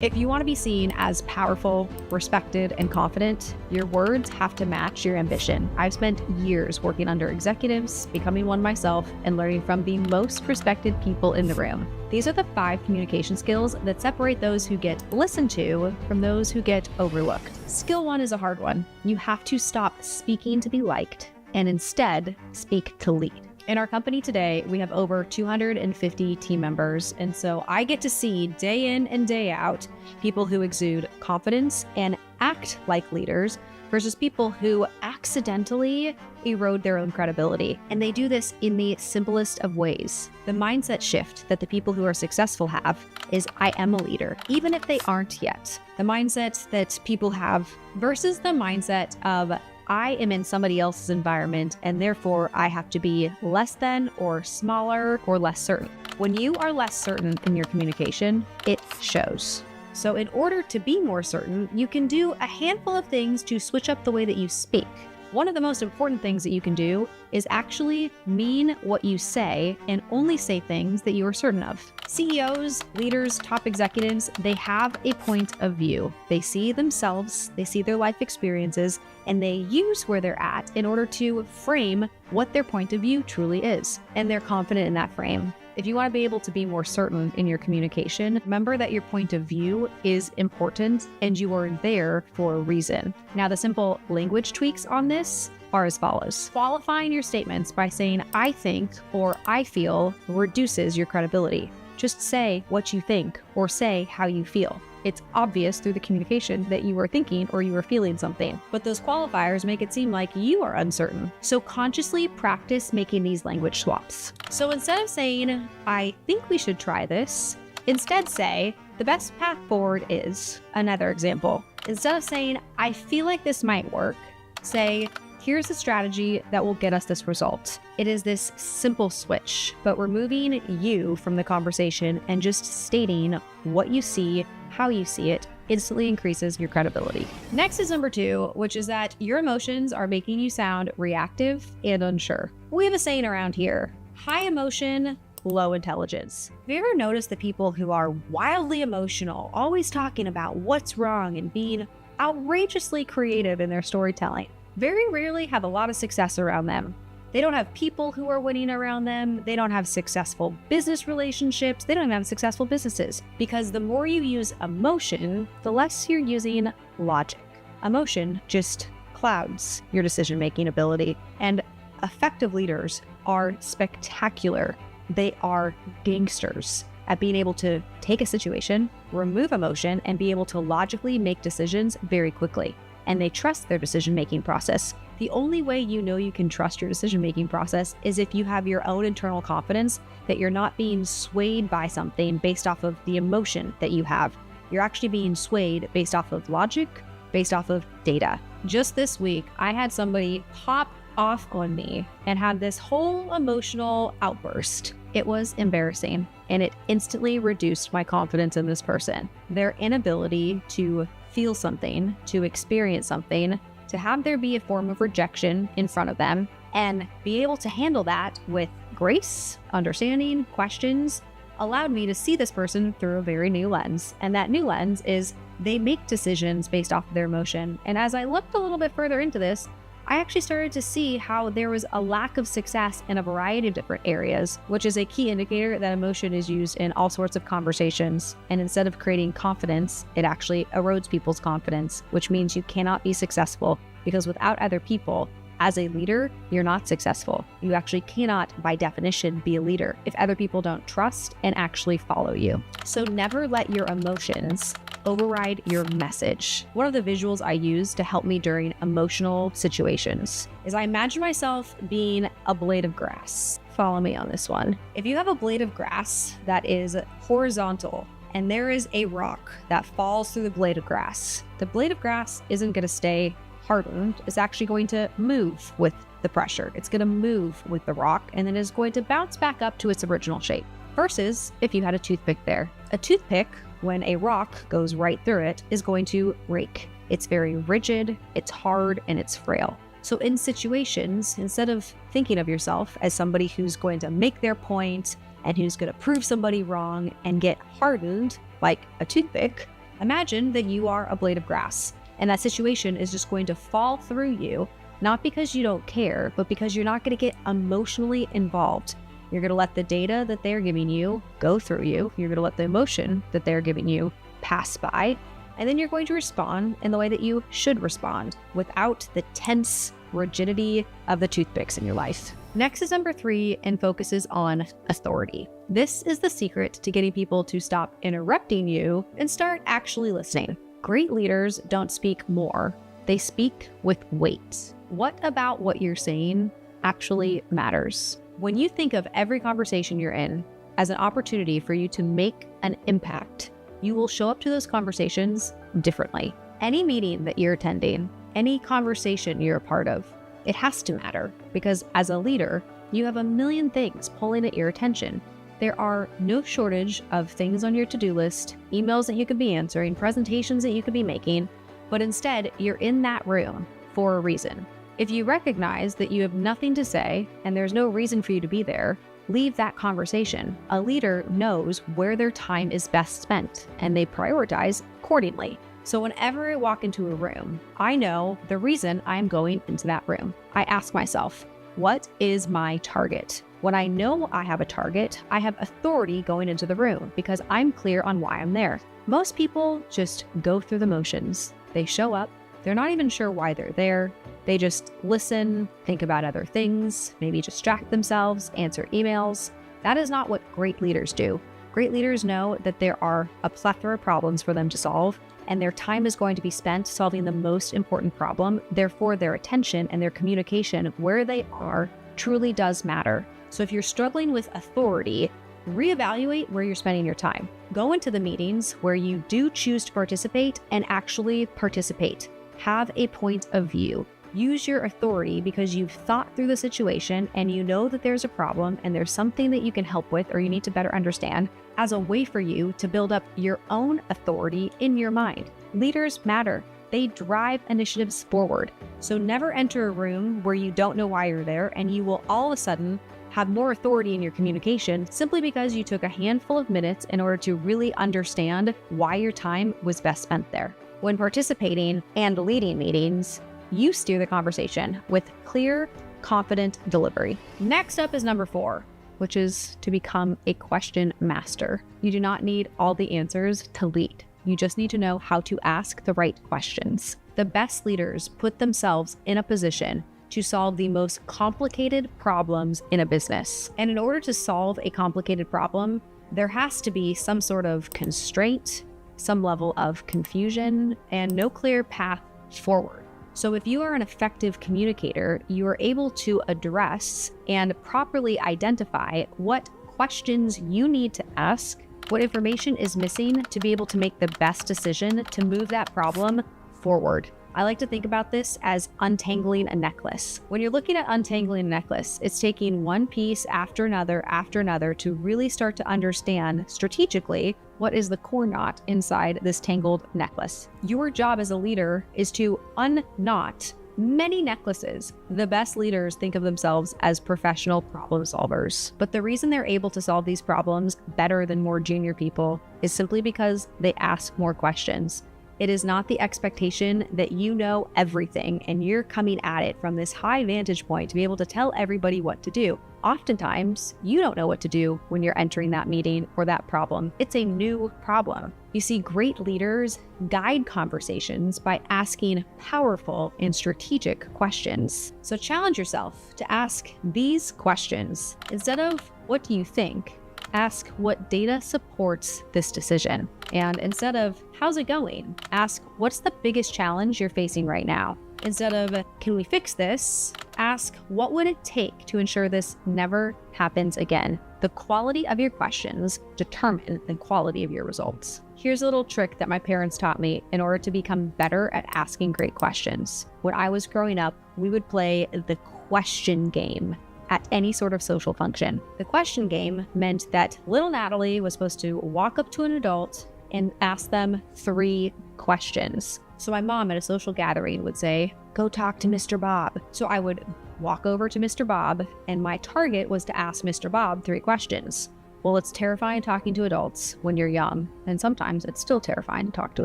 If you want to be seen as powerful, respected, and confident, your words have to match your ambition. I've spent years working under executives, becoming one myself, and learning from the most respected people in the room. These are the 5 communication skills that separate those who get listened to from those who get overlooked. Skill 1 is a hard one. You have to stop speaking to be liked and instead speak to lead. In our company today, we have over 250 team members, and so I get to see day in and day out people who exude confidence and act like leaders versus people who accidentally erode their own credibility. And they do this in the simplest of ways. The mindset shift that the people who are successful have is I am a leader, even if they aren't yet. The mindset that people have versus the mindset of I am in somebody else's environment and therefore I have to be less than or smaller or less certain. When you are less certain in your communication, it shows. So in order to be more certain, you can do a handful of things to switch up the way that you speak. One of the most important things that you can do is actually mean what you say and only say things that you are certain of. CEOs, leaders, top executives, they have a point of view. They see themselves, they see their life experiences, and they use where they're at in order to frame what their point of view truly is. And they're confident in that frame. If you want to be able to be more certain in your communication, remember that your point of view is important and you are there for a reason. Now, the simple language tweaks on this are as follows. Qualifying your statements by saying I think or I feel reduces your credibility. Just say what you think or say how you feel. It's obvious through the communication that you are thinking or you are feeling something, but those qualifiers make it seem like you are uncertain. So consciously practice making these language swaps. So instead of saying, I think we should try this, instead say, the best path forward is another example. Instead of saying, I feel like this might work, say, here's the strategy that will get us this result. It is this simple switch, but removing you from the conversation and just stating what you see, how you see it, instantly increases your credibility. Next is number 2, which is that your emotions are making you sound reactive and unsure. We have a saying around here, high emotion, low intelligence. Have you ever noticed the people who are wildly emotional, always talking about what's wrong and being outrageously creative in their storytelling, very rarely have a lot of success around them? They don't have people who are winning around them. They don't have successful business relationships. They don't even have successful businesses, because the more you use emotion, the less you're using logic. Emotion just clouds your decision-making ability, and effective leaders are spectacular. They are gangsters at being able to take a situation, remove emotion, and be able to logically make decisions very quickly. And they trust their decision-making process. The only way you know you can trust your decision-making process is if you have your own internal confidence that you're not being swayed by something based off of the emotion that you have. You're actually being swayed based off of logic, based off of data. Just this week, I had somebody pop off on me and had this whole emotional outburst. It was embarrassing, and it instantly reduced my confidence in this person. Their inability to feel something, to experience something, to have there be a form of rejection in front of them, and be able to handle that with grace, understanding, questions, allowed me to see this person through a very new lens. And that new lens is they make decisions based off of their emotion. And as I looked a little bit further into this, I actually started to see how there was a lack of success in a variety of different areas, which is a key indicator that emotion is used in all sorts of conversations. And instead of creating confidence, it actually erodes people's confidence, which means you cannot be successful, because without other people, as a leader, you're not successful. You actually cannot, by definition, be a leader if other people don't trust and actually follow you. So never let your emotions override your message. One of the visuals I use to help me during emotional situations is I imagine myself being a blade of grass. Follow me on this one. If you have a blade of grass that is horizontal and there is a rock that falls through the blade of grass, the blade of grass isn't going to stay hardened. It's actually going to move with the pressure. It's going to move with the rock, and then it's going to bounce back up to its original shape. Versus if you had a toothpick there. A toothpick, when a rock goes right through it, is going to rake. It's very rigid, it's hard, and it's frail. So in situations, instead of thinking of yourself as somebody who's going to make their point and who's going to prove somebody wrong and get hardened like a toothpick, Imagine that you are a blade of grass, and that situation is just going to fall through you, not because you don't care, but because you're not going to get emotionally involved. You're going to let the data that they're giving you go through you. You're going to let the emotion that they're giving you pass by. And then you're going to respond in the way that you should respond without the tense rigidity of the toothpicks in your life. Next is number 3 and focuses on authority. This is the secret to getting people to stop interrupting you and start actually listening. Great leaders don't speak more, they speak with weight. What about what you're saying actually matters? When you think of every conversation you're in as an opportunity for you to make an impact, you will show up to those conversations differently. Any meeting that you're attending, any conversation you're a part of, it has to matter, because as a leader, you have a million things pulling at your attention. There are no shortage of things on your to-do list, emails that you could be answering, presentations that you could be making, but instead you're in that room for a reason. If you recognize that you have nothing to say and there's no reason for you to be there, leave that conversation. A leader knows where their time is best spent, and they prioritize accordingly. So whenever I walk into a room, I know the reason I'm going into that room. I ask myself, what is my target? When I know I have a target, I have authority going into the room because I'm clear on why I'm there. Most people just go through the motions. They show up, they're not even sure why they're there. They just listen, think about other things, maybe distract themselves, answer emails. That is not what great leaders do. Great leaders know that there are a plethora of problems for them to solve, and their time is going to be spent solving the most important problem. Therefore, their attention and their communication where they are truly does matter. So if you're struggling with authority, reevaluate where you're spending your time. Go into the meetings where you do choose to participate and actually participate. Have a point of view. Use your authority because you've thought through the situation and you know that there's a problem and there's something that you can help with or you need to better understand as a way for you to build up your own authority in your mind. Leaders matter. They drive initiatives forward. So never enter a room where you don't know why you're there and you will all of a sudden have more authority in your communication simply because you took a handful of minutes in order to really understand why your time was best spent there. When participating and leading meetings, you steer the conversation with clear, confident delivery. Next up is number 4, which is to become a question master. You do not need all the answers to lead. You just need to know how to ask the right questions. The best leaders put themselves in a position to solve the most complicated problems in a business. And in order to solve a complicated problem, there has to be some sort of constraint, some level of confusion, and no clear path forward. So if you are an effective communicator, you are able to address and properly identify what questions you need to ask, what information is missing to be able to make the best decision to move that problem forward. I like to think about this as untangling a necklace. When you're looking at untangling a necklace, it's taking one piece after another to really start to understand strategically what is the core knot inside this tangled necklace. Your job as a leader is to unknot many necklaces. The best leaders think of themselves as professional problem solvers, but the reason they're able to solve these problems better than more junior people is simply because they ask more questions. It is not the expectation that you know everything and you're coming at it from this high vantage point to be able to tell everybody what to do. Oftentimes, you don't know what to do when you're entering that meeting or that problem. It's a new problem. You see, great leaders guide conversations by asking powerful and strategic questions. So challenge yourself to ask these questions. Instead of, what do you think? Ask what data supports this decision. And instead of, how's it going? Ask, what's the biggest challenge you're facing right now? Instead of, can we fix this? Ask, what would it take to ensure this never happens again? The quality of your questions determine the quality of your results. Here's a little trick that my parents taught me in order to become better at asking great questions. When I was growing up, we would play the question game at any sort of social function. The question game meant that little Natalie was supposed to walk up to an adult and ask them 3 questions. So my mom at a social gathering would say, go talk to Mr. Bob. So I would walk over to Mr. Bob, and my target was to ask Mr. Bob 3 questions. Well, it's terrifying talking to adults when you're young, and sometimes it's still terrifying to talk to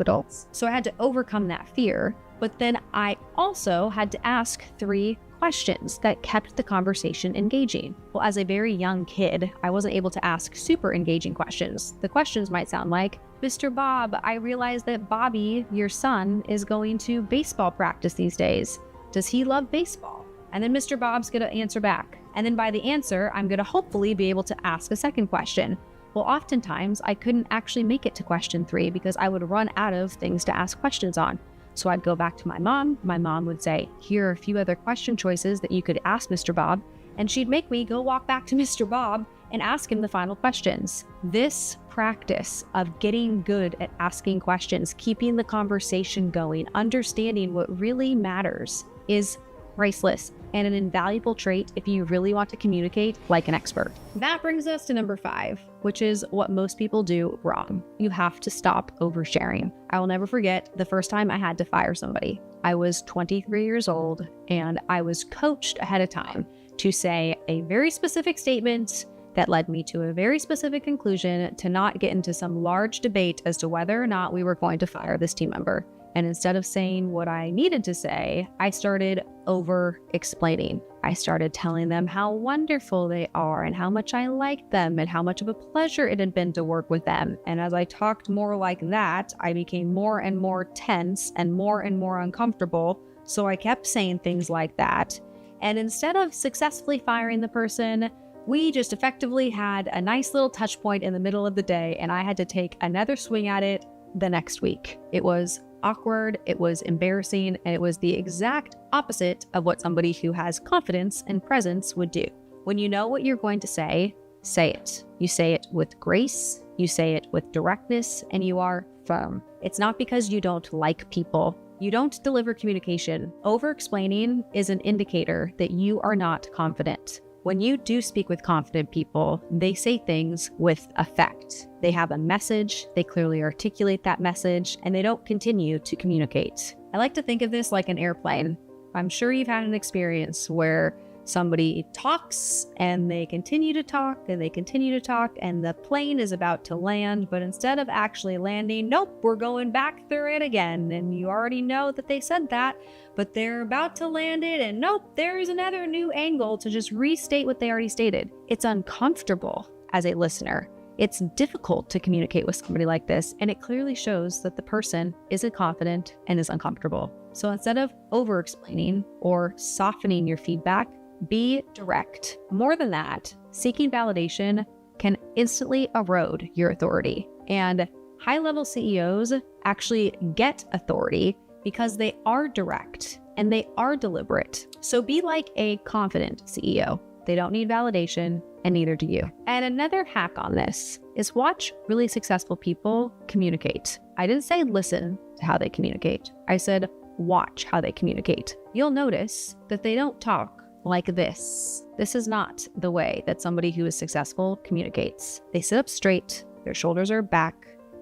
adults. So I had to overcome that fear, but then I also had to ask 3 questions that kept the conversation engaging. Well, as a very young kid, I wasn't able to ask super engaging questions. The questions might sound like, Mr. Bob, I realize that Bobby, your son, is going to baseball practice these days. Does he love baseball? And then Mr. Bob's gonna answer back. And then by the answer, I'm gonna hopefully be able to ask a second question. Well, oftentimes I couldn't actually make it to question 3 because I would run out of things to ask questions on. So I'd go back to my mom. My mom would say, here are a few other question choices that you could ask Mr. Bob. And she'd make me go walk back to Mr. Bob and ask him the final questions. This practice of getting good at asking questions, keeping the conversation going, understanding what really matters is priceless and an invaluable trait if you really want to communicate like an expert. That brings us to number 5, which is what most people do wrong. You have to stop oversharing. I will never forget the first time I had to fire somebody. I was 23 years old and I was coached ahead of time to say a very specific statement that led me to a very specific conclusion to not get into some large debate as to whether or not we were going to fire this team member. And instead of saying what I needed to say, I started over-explaining. I started telling them how wonderful they are and how much I liked them and how much of a pleasure it had been to work with them. And as I talked more like that, I became more and more tense and more uncomfortable. So I kept saying things like that. And instead of successfully firing the person, we just effectively had a nice little touch point in the middle of the day, and I had to take another swing at it the next week. It was awkward, it was embarrassing, and it was the exact opposite of what somebody who has confidence and presence would do. When you know what you're going to say it. You say it with grace, you say it with directness, and you are firm. It's not because you don't like people. You don't deliver communication. Over-explaining is an indicator that you are not confident. When you do speak with confident people, they say things with effect. They have a message, they clearly articulate that message, and they don't continue to communicate. I like to think of this like an airplane. I'm sure you've had an experience where somebody talks and they continue to talk and they continue to talk and the plane is about to land, but instead of actually landing, nope, we're going back through it again. And you already know that they said that, but they're about to land it and nope, there's another new angle to just restate what they already stated. It's uncomfortable as a listener. It's difficult to communicate with somebody like this, and it clearly shows that the person isn't confident and is uncomfortable. So instead of over-explaining or softening your feedback, be direct. More than that, seeking validation can instantly erode your authority. And high-level CEOs actually get authority because they are direct and they are deliberate. So be like a confident CEO. They don't need validation, and neither do you. And another hack on this is watch really successful people communicate. I didn't say listen to how they communicate. I said watch how they communicate. You'll notice that they don't talk like this. This is not the way that somebody who is successful communicates. They sit up straight, their shoulders are back,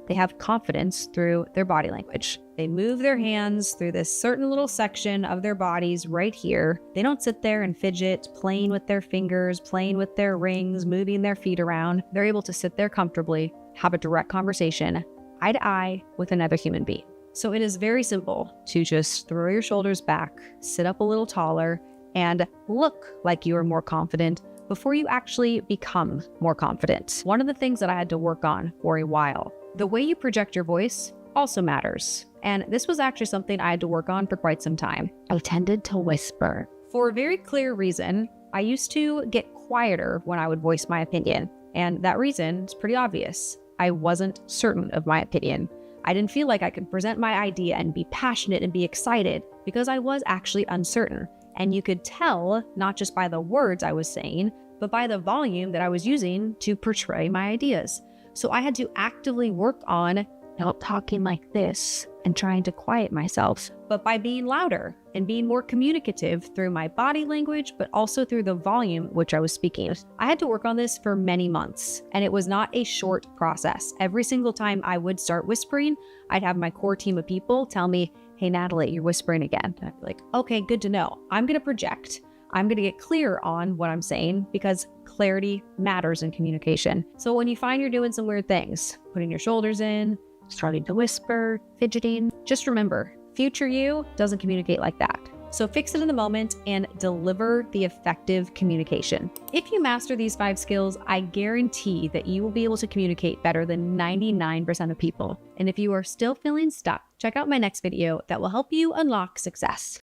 they have confidence through their body language. They move their hands through this certain little section of their bodies right here. They don't sit there and fidget, playing with their fingers, playing with their rings, moving their feet around. They're able to sit there comfortably, have a direct conversation, eye to eye with another human being. So it is very simple to just throw your shoulders back, sit up a little taller, and look like you are more confident before you actually become more confident. One of the things that I had to work on for a while, the way you project your voice also matters. And this was actually something I had to work on for quite some time. I tended to whisper. For a very clear reason, I used to get quieter when I would voice my opinion. And that reason is pretty obvious. I wasn't certain of my opinion. I didn't feel like I could present my idea and be passionate and be excited because I was actually uncertain. And you could tell, not just by the words I was saying, but by the volume that I was using to portray my ideas. So I had to actively work on not talking like this and trying to quiet myself, but by being louder and being more communicative through my body language, but also through the volume which I was speaking. I had to work on this for many months, and it was not a short process. Every single time I would start whispering, I'd have my core team of people tell me, hey, Natalie, you're whispering again. And I'd be like, okay, good to know. I'm going to project. I'm going to get clear on what I'm saying because clarity matters in communication. So when you find you're doing some weird things, putting your shoulders in, starting to whisper, fidgeting, just remember, future you doesn't communicate like that. So fix it in the moment and deliver the effective communication. If you master these 5 skills, I guarantee that you will be able to communicate better than 99% of people. And if you are still feeling stuck, check out my next video that will help you unlock success.